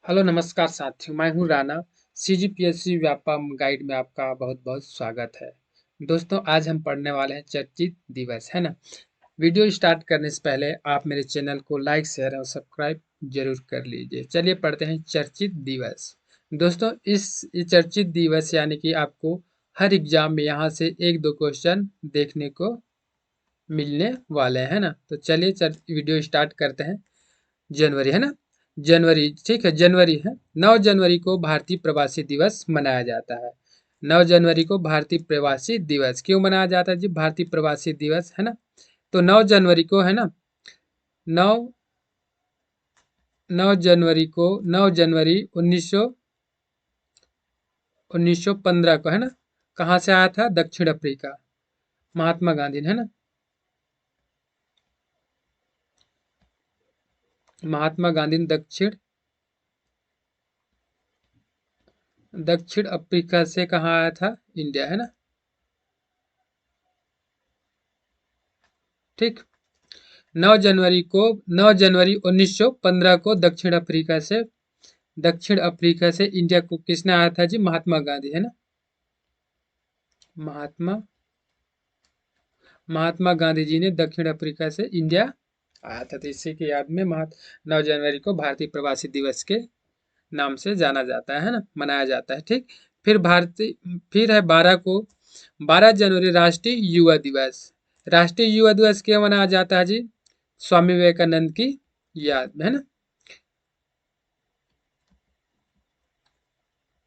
Hello नमस्कार साथियों, मैं हूं राणा। सीजीपीएससी व्यापम गाइड में आपका बहुत बहुत स्वागत है। दोस्तों, आज हम पढ़ने वाले हैं चर्चित दिवस, है ना। वीडियो स्टार्ट करने से पहले आप मेरे चैनल को लाइक शेयर और सब्सक्राइब जरूर कर लीजिए। चलिए पढ़ते हैं चर्चित दिवस। दोस्तों, ये चर्चित दिवस यानी कि आपको हर एग्जाम में यहाँ से एक दो क्वेश्चन देखने को मिलने वाले हैं ना। तो चलिए वीडियो स्टार्ट करते हैं। जनवरी, है ना। जनवरी, ठीक है, जनवरी है। 9 जनवरी को भारतीय प्रवासी दिवस मनाया जाता है। 9 जनवरी को भारतीय प्रवासी दिवस क्यों मनाया जाता है जी? भारतीय प्रवासी दिवस, है ना। तो 9 जनवरी को, है ना, नौ 9 जनवरी 1915 को, है ना, कहाँ से आया था? दक्षिण अफ्रीका। महात्मा गांधी ने, है ना, महात्मा गांधी ने दक्षिण अफ्रीका से कहाँ आया था? इंडिया, है ना। ठीक। 9 जनवरी 1915 को दक्षिण अफ्रीका से इंडिया को किसने आया था जी? महात्मा गांधी, है ना। महात्मा महात्मा गांधी जी ने दक्षिण अफ्रीका से इंडिया आया था। तो इसी की याद में 9 जनवरी को भारतीय प्रवासी दिवस के नाम से जाना जाता है ना, मनाया जाता है। ठीक। फिर है 12 जनवरी राष्ट्रीय युवा दिवस। राष्ट्रीय युवा दिवस क्यों मनाया जाता है जी? स्वामी विवेकानंद की याद में, है ना।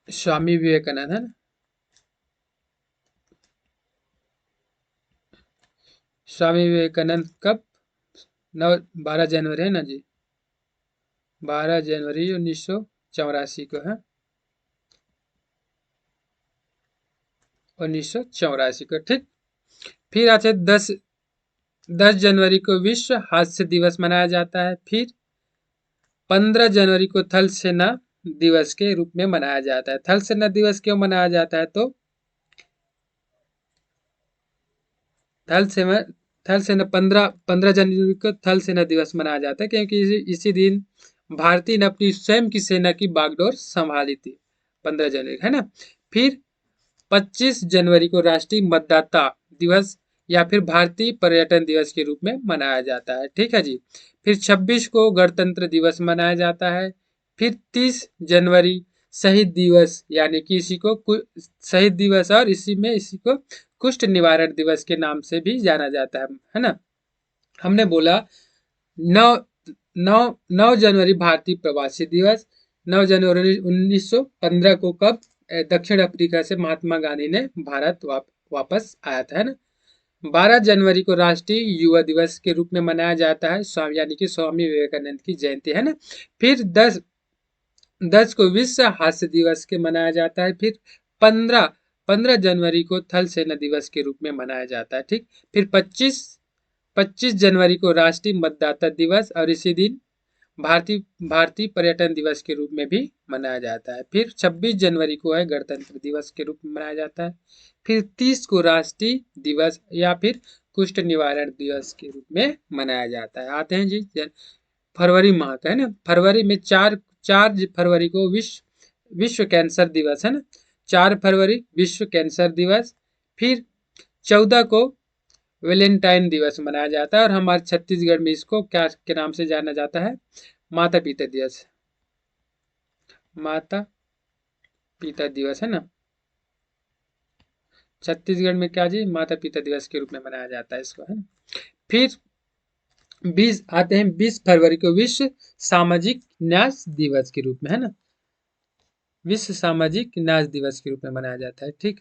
स्वामी विवेकानंद, है ना। स्वामी विवेकानंद कब? नौ 12 जनवरी, है ना जी। 12 जनवरी 1984 को है। 1984 को, ठीक। फिर आज है 10 जनवरी को विश्व हास्य दिवस मनाया जाता है। फिर 15 जनवरी को थल सेना दिवस के रूप में मनाया जाता है। थल सेना दिवस क्यों मनाया जाता है? तो थल सेना थल सेना 15 जनवरी को थल सेना दिवस मनाया जाता है, क्योंकि इसी दिन भारतीय ने अपनी स्वयं की सेना की बागडोर संभाली थी। 15 जनवरी, है ना। फिर 25 जनवरी को राष्ट्रीय मतदाता दिवस या फिर भारतीय पर्यटन दिवस के रूप में मनाया जाता है। ठीक है जी। फिर 26 को गणतंत्र दिवस मनाया जाता है। फिर 30 जनवरी शहीद दिवस, यानी कि शहीद दिवस, और इसी को कुष्ठ निवारण दिवस के नाम से भी जाना जाता है ना। हमने बोला 9 जनवरी भारतीय प्रवासी दिवस। 9 जनवरी 1915 को कब दक्षिण अफ्रीका से महात्मा गांधी ने भारत वापस आया था, है ना। 12 जनवरी को राष्ट्रीय युवा दिवस के रूप में मनाया जाता है, स्वामी यानी कि स्वामी विवेकानंद की जयंती, है ना। फिर 10 को विश्व हास्य दिवस के मनाया जाता है। फिर 15 जनवरी को थल सेना दिवस के रूप में मनाया जाता है। ठीक। फिर 25 जनवरी को राष्ट्रीय मतदाता दिवस, और इसी दिन भारतीय भारतीय पर्यटन दिवस के रूप में भी मनाया जाता है। फिर 26 जनवरी को है गणतंत्र दिवस के रूप में मनाया जाता है। फिर 30 को राष्ट्रीय दिवस या फिर कुष्ठ निवारण दिवस के रूप में मनाया जाता है। आते हैं जी फरवरी माह का, है ना। फरवरी में 4 फरवरी को विश्व कैंसर दिवस, है ना। 4 फरवरी विश्व कैंसर दिवस। फिर 14 को वैलेंटाइन दिवस मनाया जाता है, और हमारे छत्तीसगढ़ में इसको क्या के नाम से जाना जाता है? माता पिता दिवस। माता पिता दिवस, है ना। छत्तीसगढ़ में क्या जी? माता पिता दिवस के रूप में मनाया जाता है इसको, है ना। फिर 20 फरवरी को विश्व सामाजिक न्याय दिवस के रूप में, है ना। विश्व सामाजिक न्याय दिवस के रूप में मनाया जाता है। ठीक।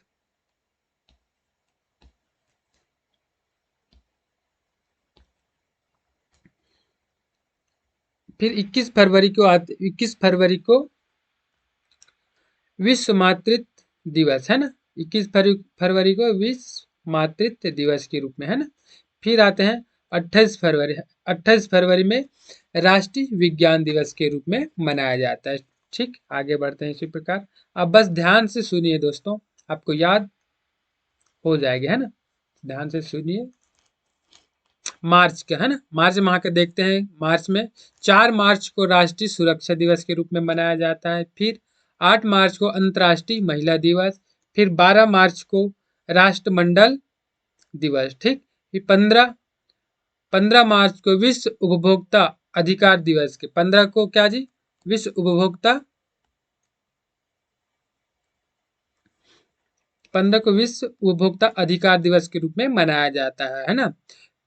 फिर 21 फरवरी को विश्व मातृत्व दिवस, है ना। 21 फरवरी को विश्व मातृत्व दिवस के रूप में, है ना। फिर आते हैं 28 फरवरी। 28 फरवरी में राष्ट्रीय विज्ञान दिवस के रूप में मनाया जाता है। ठीक। आगे बढ़ते हैं इसी प्रकार। अब बस ध्यान से सुनिए दोस्तों, आपको याद हो जाएगा, है ना। ध्यान से सुनिए। मार्च का, है ना, मार्च माह का देखते हैं। मार्च में 4 मार्च को राष्ट्रीय सुरक्षा दिवस के रूप में मनाया जाता है। फिर 8 मार्च को अंतर्राष्ट्रीय महिला दिवस। फिर 12 मार्च को राष्ट्रमंडल दिवस। ठीक। फिर 15 मार्च को विश्व उपभोक्ता अधिकार दिवस के 15 को क्या जी, विश्व उपभोक्ता 15 को विश्व उपभोक्ता अधिकार दिवस के रूप में मनाया जाता है ना।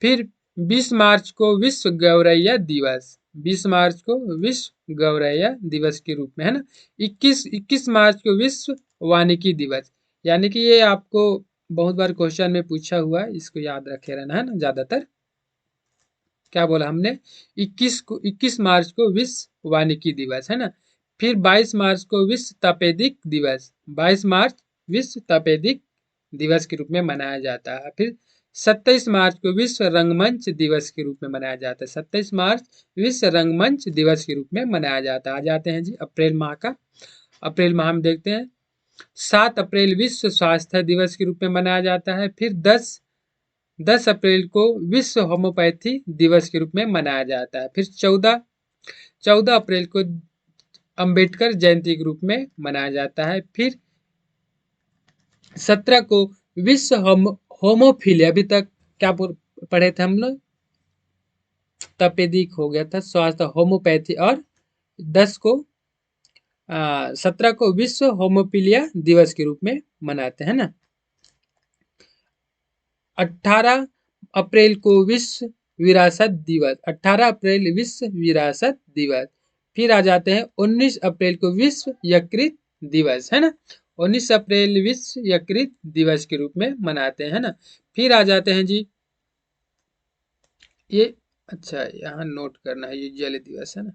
फिर 20 मार्च को विश्व गौरैया दिवस, 20 मार्च को विश्व गौरैया दिवस के रूप में, है ना। 21 मार्च को विश्व वानिकी दिवस। यानी कि ये आपको बहुत बार क्वेश्चन में पूछा हुआ है, इसको याद रखे रहना, है ना। ज्यादातर क्या बोला हमने, 21 मार्च को विश्व वानिकी दिवस, है ना। फिर 22 मार्च को विश्व तपेदिक दिवस, 22 मार्च विश्व तपेदिक दिवस के रूप में मनाया जाता है। फिर 27 मार्च को विश्व रंगमंच दिवस के रूप में मनाया जाता है, 27 मार्च विश्व रंगमंच दिवस के रूप में मनाया जाता है। आ जाते हैं जी अप्रैल माह का। अप्रैल माह में देखते हैं 7 अप्रैल विश्व स्वास्थ्य दिवस के रूप में मनाया जाता है। फिर 10 अप्रैल को विश्व होम्योपैथी दिवस के रूप में मनाया जाता है। फिर 14 अप्रैल को अंबेडकर जयंती के रूप में मनाया जाता है। फिर 17 को विश्व होमोफिलिया, अभी तक क्या पढ़े थे हम लोग, तपेदिक हो गया था, स्वास्थ्य होम्योपैथी, और 17 को विश्व होमोफिलिया दिवस के रूप में मनाते हैं ना। 18 अप्रैल को विश्व विरासत दिवस, 18 अप्रैल विश्व विरासत दिवस। फिर आ जाते हैं 19 अप्रैल को विश्व यकृत दिवस, है ना। 19 अप्रैल विश्व यकृत दिवस के रूप में मनाते हैं ना। फिर आ जाते हैं जी ये, अच्छा यहाँ नोट करना है, ये जल दिवस है ना।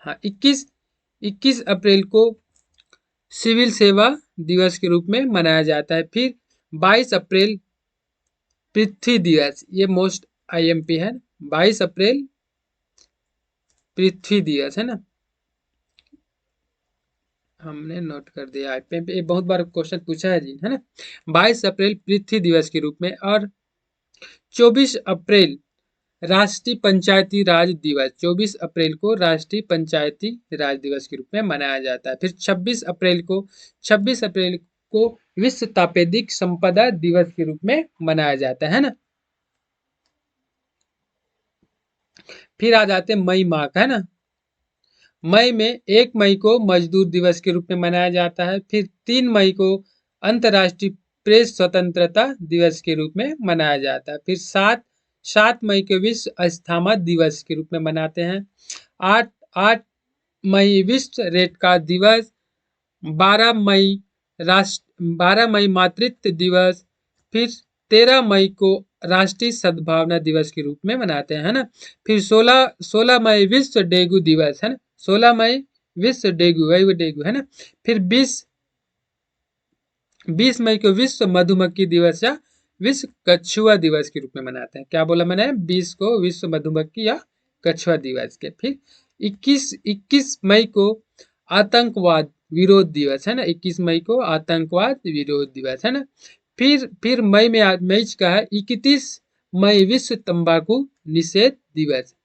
हाँ, 21 अप्रैल को सिविल सेवा दिवस के रूप में मनाया जाता है। फिर 22 अप्रैल पृथ्वी दिवस, ये मोस्ट आईएमपी है, 22 अप्रैल पृथ्वी दिवस, है ना, हमने नोट कर दिया। ये बहुत बार क्वेश्चन पूछा है जी, है ना। 22 अप्रैल पृथ्वी दिवस के रूप में। और 24 अप्रैल राष्ट्रीय पंचायती राज दिवस, 24 अप्रैल को राष्ट्रीय पंचायती राज दिवस के रूप में मनाया जाता है। फिर 26 अप्रैल को विश्व तापेदिक संपदा दिवस के रूप में मनाया जाता है ना। फिर आ जाते हैं मई माह का, है ना। मई में 1 मई को मजदूर दिवस के रूप में मनाया जाता है। फिर 3 मई को अंतर्राष्ट्रीय प्रेस स्वतंत्रता दिवस के रूप में मनाया जाता है। फिर 7 मई को विश्व अस्थमा दिवस के रूप में मनाते हैं। 8 मई विश्व रेड कार्ड दिवस। 12 मई मातृत्व दिवस। फिर 13 मई को राष्ट्रीय सद्भावना दिवस के रूप में मनाते हैं, है ना। फिर 16 मई विश्व डेंगू दिवस, है ना, 16 मई विश्व डेंगू, वही डेंगू, है ना। फिर 20 मई को विश्व मधुमक्खी दिवस या विश्व कछुआ दिवस के रूप में मनाते हैं। क्या बोला मैंने, 20 को विश्व मधुमक्खी या कछुआ दिवस के। फिर 21 मई को आतंकवाद विरोध दिवस, है ना, 21 मई को आतंकवाद विरोध दिवस, है ना। फिर मई का है 31 मई विश्व तंबाकू निषेध दिवस,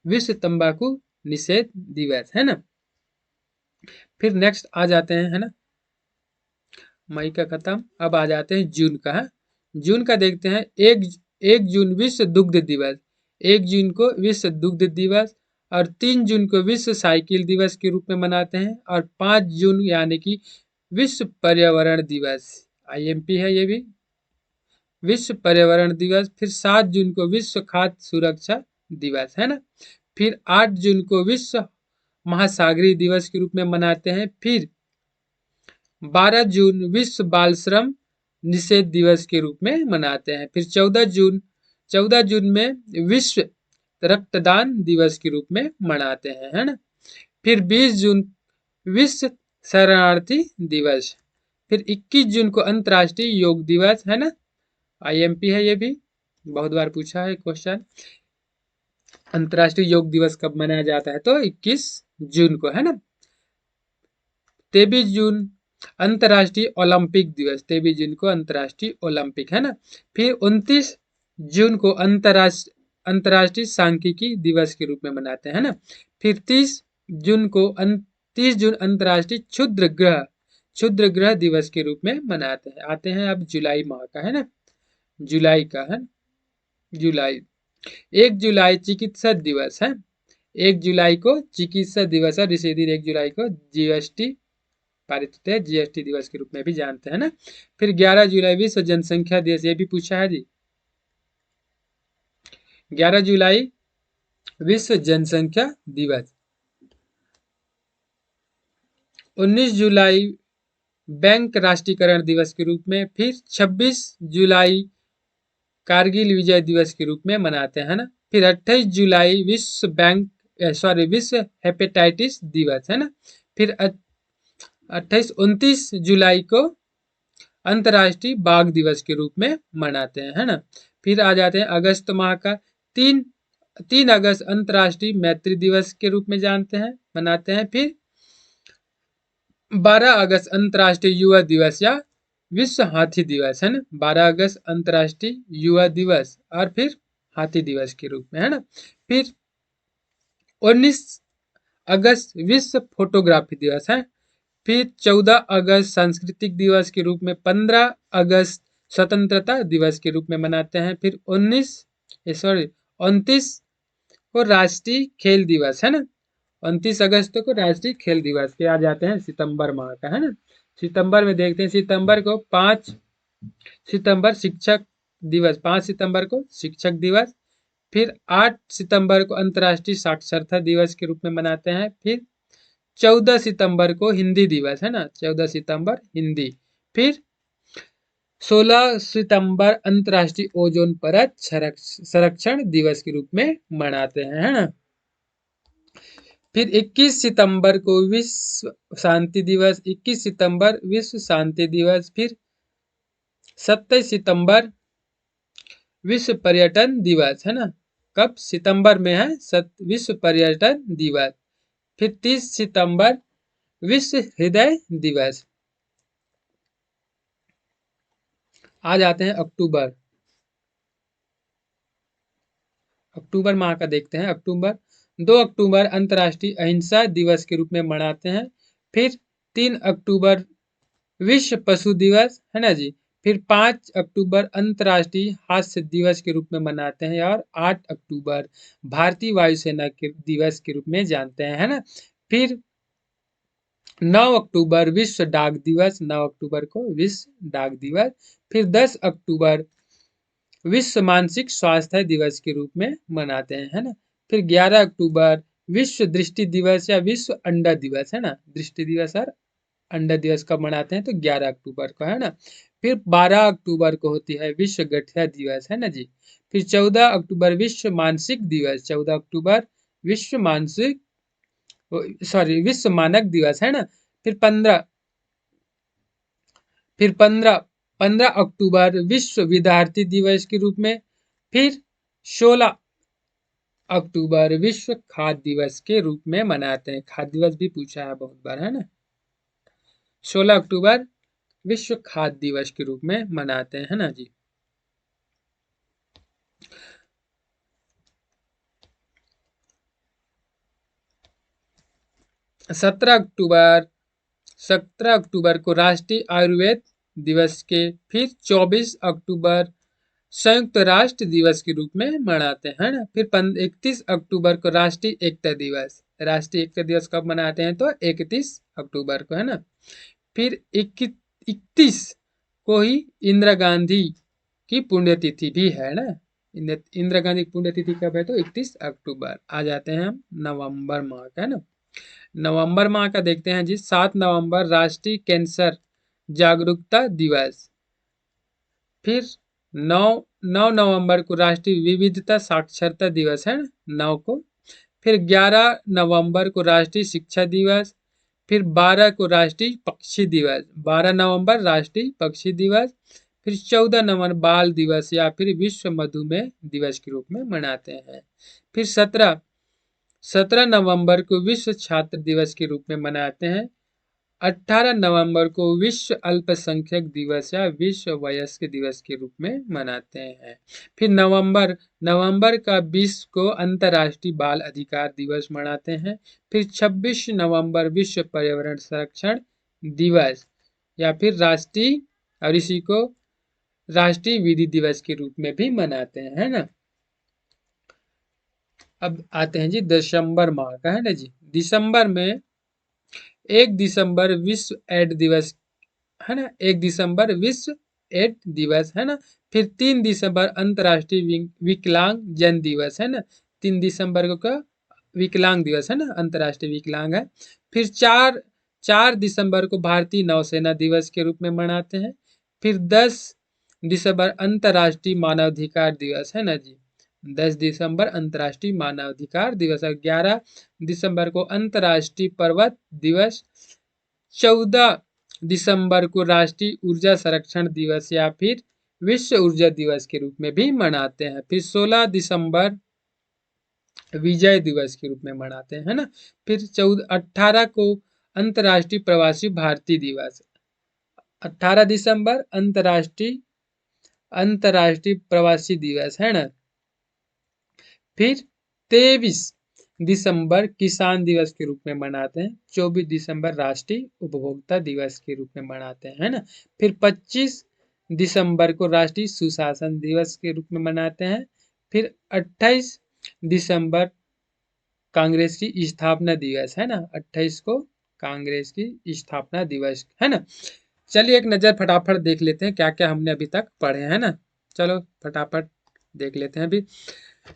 विश्व तंबाकू निषेध दिवस, है ना। फिर नेक्स्ट आ जाते हैं, है ना, मई का खत्म, अब आ जाते हैं जून का, है। जून का देखते हैं, 1 जून विश्व दुग्ध दिवस, 1 जून को विश्व दुग्ध दिवस। और 3 जून को विश्व साइकिल दिवस के रूप में मनाते हैं। और 5 जून यानी कि विश्व पर्यावरण दिवस, आईएमपी है ये भी, विश्व पर्यावरण दिवस। फिर 7 जून को विश्व खाद्य सुरक्षा दिवस, है ना। फिर 8 जून को विश्व महासागरीय दिवस के रूप में मनाते हैं। फिर 12 जून विश्व बाल श्रम निषेध दिवस के रूप में मनाते हैं। फिर 14 जून में विश्व रक्तदान दिवस के रूप में मनाते हैं, है ना। फिर 20 जून विश्व शरणार्थी दिवस। फिर 21 जून को अंतर्राष्ट्रीय योग दिवस, है ना, आईएमपी है ये भी, बहुत बार पूछा है क्वेश्चन। अंतर्राष्ट्रीय योग दिवस कब मनाया जाता है, तो 21 जून को, है ना। 23 जून अंतर्राष्ट्रीय ओलंपिक दिवस, 23 जून को अंतर्राष्ट्रीय ओलंपिक, है ना। फिर 29 जून को अंतर्राष्ट्रीय सांख्यिकी दिवस के रूप में मनाते हैं, है ना। फिर 30 जून अंतर्राष्ट्रीय क्षुद्र ग्रह दिवस के रूप में मनाते हैं। आते हैं अब जुलाई माह का, है ना, जुलाई का है जुलाई। 1 जुलाई चिकित्सा दिवस है, 1 जुलाई को चिकित्सा दिवस है और इसी दिन 1 जुलाई को जीएसटी पारित होते हैं, जीएसटी दिवस के रूप में भी जानते हैं ना। फिर 11 जुलाई विश्व जनसंख्या दिवस, ये भी पूछा है जी। 11 जुलाई विश्व जनसंख्या दिवस। 19 जुलाई बैंक राष्ट्रीयकरण दिवस के रूप में। फिर 26 जुलाई कारगिल विजय दिवस के रूप में मनाते हैं ना। फिर 28 जुलाई विश्व हेपेटाइटिस दिवस, है ना। फिर 29 जुलाई को अंतर्राष्ट्रीय बाघ दिवस के रूप में मनाते हैं, है ना। फिर आ जाते हैं अगस्त माह का। 3 अगस्त अंतर्राष्ट्रीय मैत्री दिवस के रूप में मनाते हैं। फिर 12 अगस्त अंतर्राष्ट्रीय युवा दिवस या विश्व हाथी दिवस, है ना। 12 अगस्त अंतर्राष्ट्रीय युवा दिवस और फिर हाथी दिवस के रूप में, है ना। फिर 19 अगस्त विश्व फोटोग्राफी दिवस है। फिर 14 अगस्त सांस्कृतिक दिवस के रूप में। 15 अगस्त स्वतंत्रता दिवस के रूप में मनाते हैं। फिर 29 को राष्ट्रीय खेल दिवस, है ना। 29 अगस्त को राष्ट्रीय खेल दिवस के। आ जाते हैं सितंबर माह का, है ना। सितंबर में देखते हैं, सितंबर को 5 सितंबर शिक्षक दिवस, 5 सितंबर को शिक्षक दिवस। फिर 8 सितंबर को अंतर्राष्ट्रीय साक्षरता दिवस के रूप में मनाते हैं। फिर 14 सितंबर को हिंदी दिवस, है ना, 14 सितंबर हिंदी। फिर 16 सितंबर अंतर्राष्ट्रीय ओजोन परत संरक्षण दिवस के रूप में मनाते हैं, है ना। फिर 21 सितंबर को विश्व शांति दिवस, 21 सितंबर विश्व शांति दिवस। फिर 27 सितंबर विश्व पर्यटन दिवस, है ना। कब? सितंबर में है विश्व पर्यटन दिवस। फिर 30 सितंबर विश्व हृदय दिवस। आ जाते हैं अक्टूबर माह का देखते हैं। 2 अक्टूबर अंतर्राष्ट्रीय अहिंसा दिवस के रूप में मनाते हैं। फिर 3 अक्टूबर विश्व पशु दिवस, है ना जी। फिर 5 अक्टूबर अंतर्राष्ट्रीय हास्य दिवस के रूप में मनाते हैं और 8 अक्टूबर भारतीय वायुसेना के दिवस के रूप में जानते हैं, है ना। फिर 9 अक्टूबर विश्व डाक दिवस, 9 अक्टूबर को विश्व डाक दिवस। फिर 10 अक्टूबर विश्व मानसिक स्वास्थ्य दिवस के रूप में मनाते हैं, है ना। फिर 11 अक्टूबर विश्व दृष्टि दिवस या विश्व अंडा दिवस, है ना। दृष्टि दिवस और अंडा दिवस कब मनाते हैं? तो 11 अक्टूबर को, है ना। फिर 12 अक्टूबर को होती है विश्व गठिया दिवस, है ना जी। फिर 14 अक्टूबर विश्व मानसिक दिवस, 14 अक्टूबर विश्व विश्व मानक दिवस, है ना। फिर 15 अक्टूबर विश्व विद्यार्थी दिवस के रूप में। फिर 16 अक्टूबर विश्व खाद्य दिवस के रूप में मनाते हैं। खाद्य दिवस भी पूछा है बहुत बार, है ना। 16 अक्टूबर विश्व खाद्य दिवस के रूप में मनाते हैं, है ना जी। सत्रह अक्टूबर को राष्ट्रीय आयुर्वेद दिवस के। फिर 24 अक्टूबर संयुक्त राष्ट्र दिवस के रूप में मनाते हैं ना। फिर 31 अक्टूबर को राष्ट्रीय एकता दिवस, राष्ट्रीय एकता दिवस कब मनाते हैं? तो 31 अक्टूबर को, है ना। फिर 31 को ही इंदिरा गांधी की पुण्यतिथि भी है ना। इंदिरा गांधी की पुण्यतिथि कब है? तो 31 अक्टूबर। आ जाते हैं हम नवंबर माह का, है ना। नवंबर माह का देखते हैं जी। 7 नवंबर राष्ट्रीय कैंसर जागरूकता दिवस। फिर 9 नवंबर को राष्ट्रीय विविधता साक्षरता दिवस, है 9 को। फिर 11 नवंबर को राष्ट्रीय शिक्षा दिवस। फिर 12 को राष्ट्रीय पक्षी दिवस, 12 नवंबर राष्ट्रीय पक्षी दिवस। फिर 14 नवंबर बाल दिवस या फिर विश्व मधुमेह दिवस के रूप में मनाते हैं। फिर 17 नवंबर को विश्व छात्र दिवस के रूप में मनाते हैं। 18 नवंबर को विश्व अल्पसंख्यक दिवस या विश्व वयस्क दिवस के रूप में मनाते हैं। फिर नवंबर का 20 को अंतर्राष्ट्रीय बाल अधिकार दिवस मनाते हैं। फिर 26 नवंबर विश्व पर्यावरण संरक्षण दिवस या फिर राष्ट्रीय, और इसी को राष्ट्रीय विधि दिवस के रूप में भी मनाते हैं, है ना। अब आते हैं जी दिसंबर माह का, है ना जी। दिसंबर में 1 दिसंबर विश्व एड्स दिवस, है ना। 1 दिसंबर विश्व एड्स दिवस, है ना। फिर 3 दिसंबर अंतर्राष्ट्रीय विकलांग जन दिवस, है ना। 3 दिसंबर को का विकलांग दिवस, है ना, अंतर्राष्ट्रीय विकलांग है। फिर 4 दिसंबर को भारतीय नौसेना दिवस के रूप में मनाते हैं। फिर 10 दिसंबर अंतर्राष्ट्रीय मानवाधिकार दिवस, है ना जी। 10 दिसंबर अंतर्राष्ट्रीय मानवाधिकार दिवस और 11 दिसंबर को अंतर्राष्ट्रीय पर्वत दिवस। 14 दिसंबर को राष्ट्रीय ऊर्जा संरक्षण दिवस या फिर विश्व ऊर्जा दिवस के रूप में भी मनाते हैं। फिर 16 दिसंबर विजय दिवस के रूप में मनाते हैं, है ना। फिर 18 को अंतर्राष्ट्रीय प्रवासी भारतीय दिवस। 18 दिसंबर अंतर्राष्ट्रीय प्रवासी दिवस, है ना। फिर 23 दिसंबर किसान दिवस के रूप में मनाते हैं। 24 दिसंबर राष्ट्रीय उपभोक्ता दिवस के रूप में मनाते हैं, है ना। फिर 25 दिसंबर को राष्ट्रीय सुशासन दिवस के रूप में मनाते हैं। फिर 28 दिसंबर कांग्रेस की स्थापना दिवस, है ना। 28 को कांग्रेस की स्थापना दिवस, है ना। चलिए एक नजर फटाफट देख लेते हैं क्या क्या हमने अभी तक पढ़े हैं ना। चलो फटाफट देख लेते हैं अभी।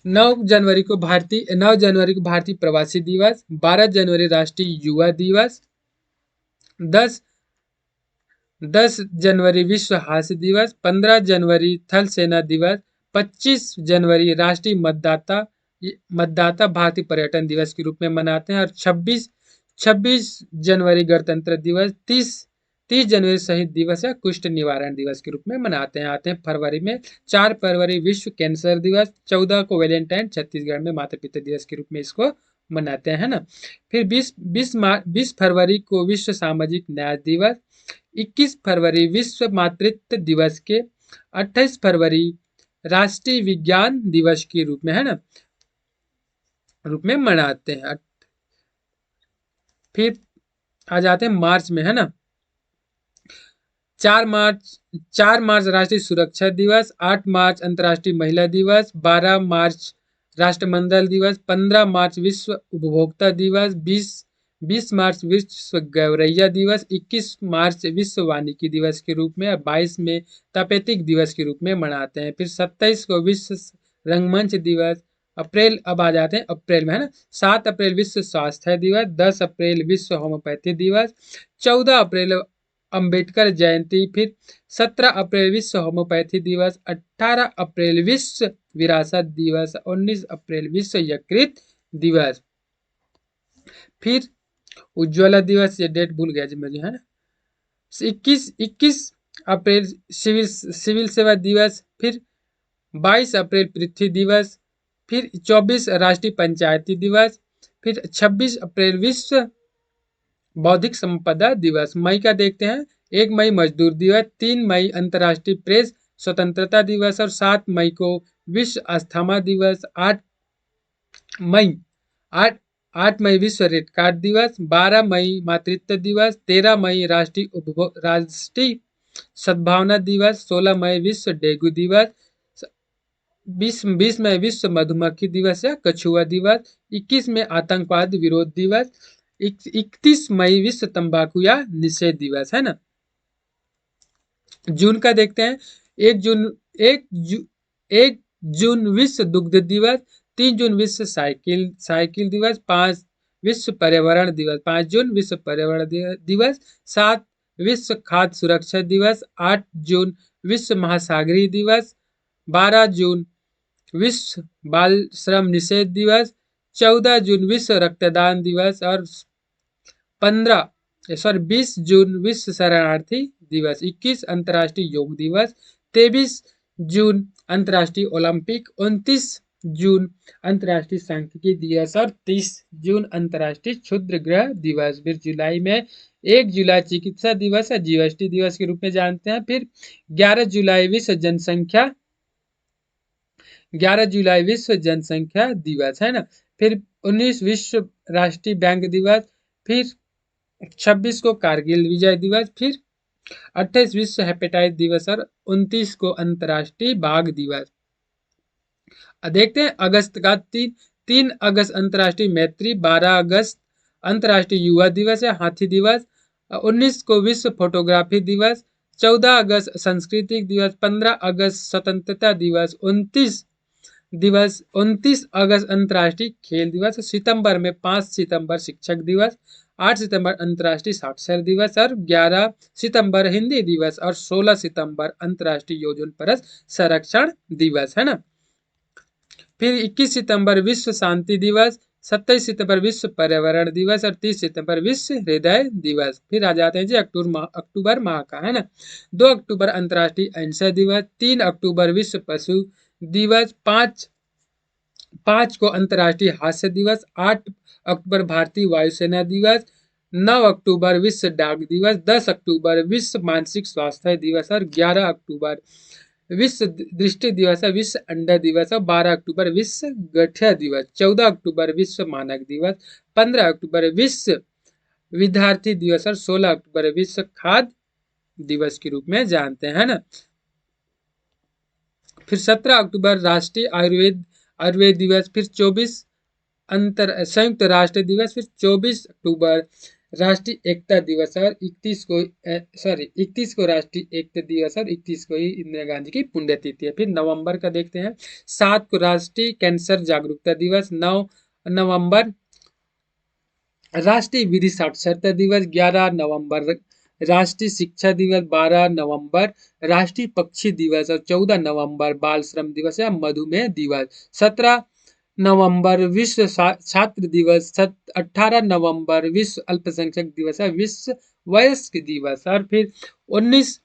9 जनवरी को भारतीय प्रवासी दिवस। 12 जनवरी राष्ट्रीय युवा दिवस। 10 जनवरी विश्व हास्य दिवस। 15 जनवरी थल सेना दिवस। 25 जनवरी राष्ट्रीय मतदाता भारतीय पर्यटन दिवस के रूप में मनाते हैं। और 26 जनवरी गणतंत्र दिवस। 30 जनवरी शहीद दिवस या कुष्ठ निवारण दिवस के रूप में मनाते हैं। आते हैं फरवरी में। 4 फरवरी विश्व कैंसर दिवस। 14 को वैलेंटाइन, छत्तीसगढ़ में माता पिता दिवस के रूप में इसको मनाते हैं ना। फिर 20 फरवरी को विश्व सामाजिक न्याय दिवस। 21 फरवरी विश्व मातृत्व दिवस के। 28 फरवरी राष्ट्रीय विज्ञान दिवस के रूप में, है ना, रूप में मनाते हैं। फिर आ जाते हैं मार्च में, है ना। 4 मार्च राष्ट्रीय सुरक्षा दिवस। 8 मार्च अंतर्राष्ट्रीय महिला दिवस। 12 मार्च राष्ट्रमंडल दिवस। 15 मार्च विश्व उपभोक्ता दिवस। 20 मार्च विश्व गौरैया दिवस। 21 मार्च विश्व वानिकी दिवस के रूप में। 22 में तपेदिक दिवस के रूप में मनाते हैं। फिर 27 को विश्व रंगमंच दिवस। अप्रैल, अब आ जाते हैं अप्रैल में, है ना। 7 अप्रैल विश्व स्वास्थ्य दिवस। 10 अप्रैल विश्व होम्योपैथी दिवस। 14 अप्रैल अंबेडकर जयंती। फिर 17 अप्रैल विश्व होम्योपैथी दिवस। 18 अप्रैल विश्व विरासत दिवस। 19 अप्रैल विश्व यकृत दिवस। फिर उज्ज्वला दिवस, ये डेट भूल गया जी मुझे, है ना। 21 अप्रैल सिविल सेवा दिवस। फिर 22 अप्रैल पृथ्वी दिवस। फिर 24 राष्ट्रीय पंचायती दिवस। फिर 26 अप्रैल विश्व बौद्धिक संपदा दिवस। मई का देखते हैं। 1 मई मजदूर दिवस। 3 मई अंतर्राष्ट्रीय प्रेस स्वतंत्रता दिवस। और 7 मई को विश्व अस्थमा दिवस। 8 मई विश्व रेड कार्ड दिवस। 12 मई मातृत्व दिवस। 13 मई राष्ट्रीय सद्भावना दिवस। 16 मई विश्व डेंगू दिवस। 20 मई विश्व मधुमक्खी दिवस या कछुआ दिवस। 21 में आतंकवाद विरोध दिवस। 31 मई विश्व तंबाकू या निषेध दिवस, है ना। जून का देखते हैं। 1 जून विश्व दुग्ध दिवस। 3 जून विश्व साइकिल दिवस। 5 विश्व पर्यावरण दिवस। 5 जून विश्व पर्यावरण दिवस। 7 विश्व खाद्य सुरक्षा दिवस। 8 जून विश्व महासागरीय दिवस। 12 जून विश्व बाल श्रम निषेध दिवस। 14 जून विश्व रक्तदान दिवस। और 20 जून विश्व शरणार्थी दिवस। 21 अंतर्राष्ट्रीय योग दिवस। 23 जून अंतर्राष्ट्रीय ओलंपिक। 29 जून अंतर्राष्ट्रीय सांख्यिकी दिवस और 30 जून अंतर्राष्ट्रीय क्षुद्र ग्रह दिवस। फिर जुलाई में 1 जुलाई चिकित्सा दिवस है, जीएसटी दिवस के रूप में जानते हैं। फिर 11 जुलाई विश्व जनसंख्या दिवस है ना। फिर 19 विश्व राष्ट्रीय बैंक दिवस। फिर 26 को कारगिल विजय दिवस। फिर 28 विश्व हेपेटाइटिस दिवस और 29 को अंतर्राष्ट्रीय बाघ दिवस। देखते हैं अगस्त का 3 अगस्त अंतर्राष्ट्रीय मैत्री, 12 अगस्त अंतर्राष्ट्रीय युवा दिवस है, हाथी दिवस। 19 को विश्व फोटोग्राफी दिवस। 14 अगस्त सांस्कृतिक दिवस। 15 अगस्त स्वतंत्रता दिवस। 29 अगस्त अंतर्राष्ट्रीय खेल दिवस। सितंबर में 5 सितंबर शिक्षक दिवस। 8 सितंबर अंतर्राष्ट्रीय साक्षर दिवस और 11 सितंबर हिंदी दिवस और 16 सितंबर अंतर्राष्ट्रीय योजन परस संरक्षण दिवस है ना। फिर 21 सितंबर विश्व शांति दिवस। 27 सितंबर विश्व पर्यावरण दिवस और 30 सितंबर विश्व हृदय दिवस। फिर आ जाते हैं जी अक्टूबर माह का है ना। 2 अक्टूबर अंतर्राष्ट्रीय अहिंसा दिवस। 3 अक्टूबर विश्व पशु दिवस। 5 को अंतर्राष्ट्रीय हास्य दिवस। 8 अक्टूबर भारतीय वायुसेना दिवस। 9 अक्टूबर विश्व डाक दिवस। 10 अक्टूबर विश्व मानसिक स्वास्थ्य दिवस और 11 अक्टूबर विश्व दृष्टि दिवस है, विश्व अंडा दिवस और 12 अक्टूबर विश्व गठिया दिवस। 14 अक्टूबर विश्व मानक दिवस। 15 अक्टूबर विश्व विद्यार्थी दिवस और 16 अक्टूबर विश्व खाद्य दिवस के रूप में जानते हैं ना। फिर 17 अक्टूबर राष्ट्रीय आयुर्वेद दिवस। फिर 24 संयुक्त राष्ट्र दिवस। फिर 24 अक्टूबर राष्ट्रीय एकता दिवस और 21 को राष्ट्रीय एकता दिवस और 21 को ही इंदिरा गांधी की पुण्यतिथि है। फिर नवंबर का देखते हैं। 7 को राष्ट्रीय कैंसर जागरूकता दिवस। 9 नवंबर राष्ट्रीय विधि साक्षरता दिवस। 11 नवंबर राष्ट्रीय शिक्षा दिवस। 12 नवंबर राष्ट्रीय पक्षी दिवस और 14 नवंबर बाल श्रम दिवस या मधुमेह दिवस। 17 नवंबर विश्व छात्र दिवस। 18 नवंबर विश्व अल्पसंख्यक दिवस है, विश्व वयस्क दिवस। और फिर 19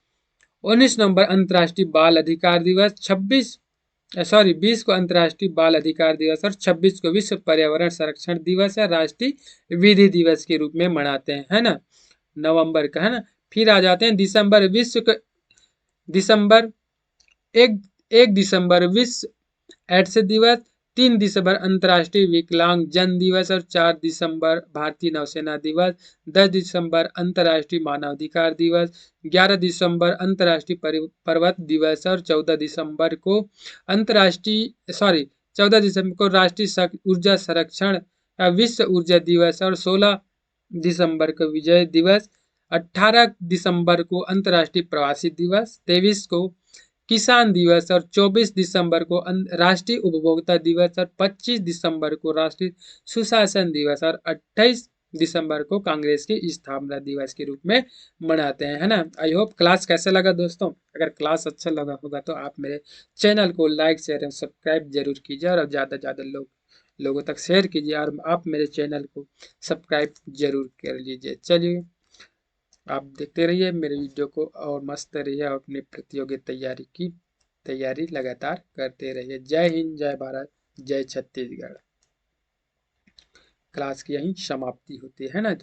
नवंबर अंतर्राष्ट्रीय बाल अधिकार दिवस। 20 को अंतर्राष्ट्रीय बाल अधिकार दिवस और 26 को विश्व पर्यावरण संरक्षण दिवस या राष्ट्रीय विधि दिवस के रूप में मनाते हैं है ना, नवंबर का है ना। फिर आ जाते हैं दिसंबर। एक दिसंबर विश्व एड्स दिवस। 3 दिसंबर अंतर्राष्ट्रीय विकलांग जन दिवस और 4 दिसंबर भारतीय नौसेना दिवस। 10 दिसंबर अंतर्राष्ट्रीय मानवाधिकार दिवस। 11 दिसंबर अंतर्राष्ट्रीय पर्वत दिवस और 14 दिसंबर को राष्ट्रीय ऊर्जा संरक्षण या विश्व ऊर्जा दिवस और 16 दिसंबर को विजय दिवस। 18 दिसंबर को अंतर्राष्ट्रीय प्रवासी दिवस। 23 को किसान दिवस और 24 दिसंबर को राष्ट्रीय उपभोक्ता दिवस और 25 दिसंबर को राष्ट्रीय सुशासन दिवस और 28 दिसंबर को कांग्रेस की स्थापना दिवस के रूप में मनाते हैं है ना। आई होप क्लास कैसे लगा दोस्तों। अगर क्लास अच्छा लगा होगा तो आप मेरे चैनल को लाइक शेयर एंड सब्सक्राइब जरूर कीजिए और ज़्यादा से ज़्यादा लोगों तक शेयर कीजिए और आप मेरे चैनल को सब्सक्राइब जरूर कर लीजिए। चलिए आप देखते रहिए मेरे वीडियो को और मस्त रहिए और अपनी प्रतियोगी तैयारी लगातार करते रहिए। जय हिंद, जय भारत, जय छत्तीसगढ़। क्लास की यहीं समाप्ति होती है ना।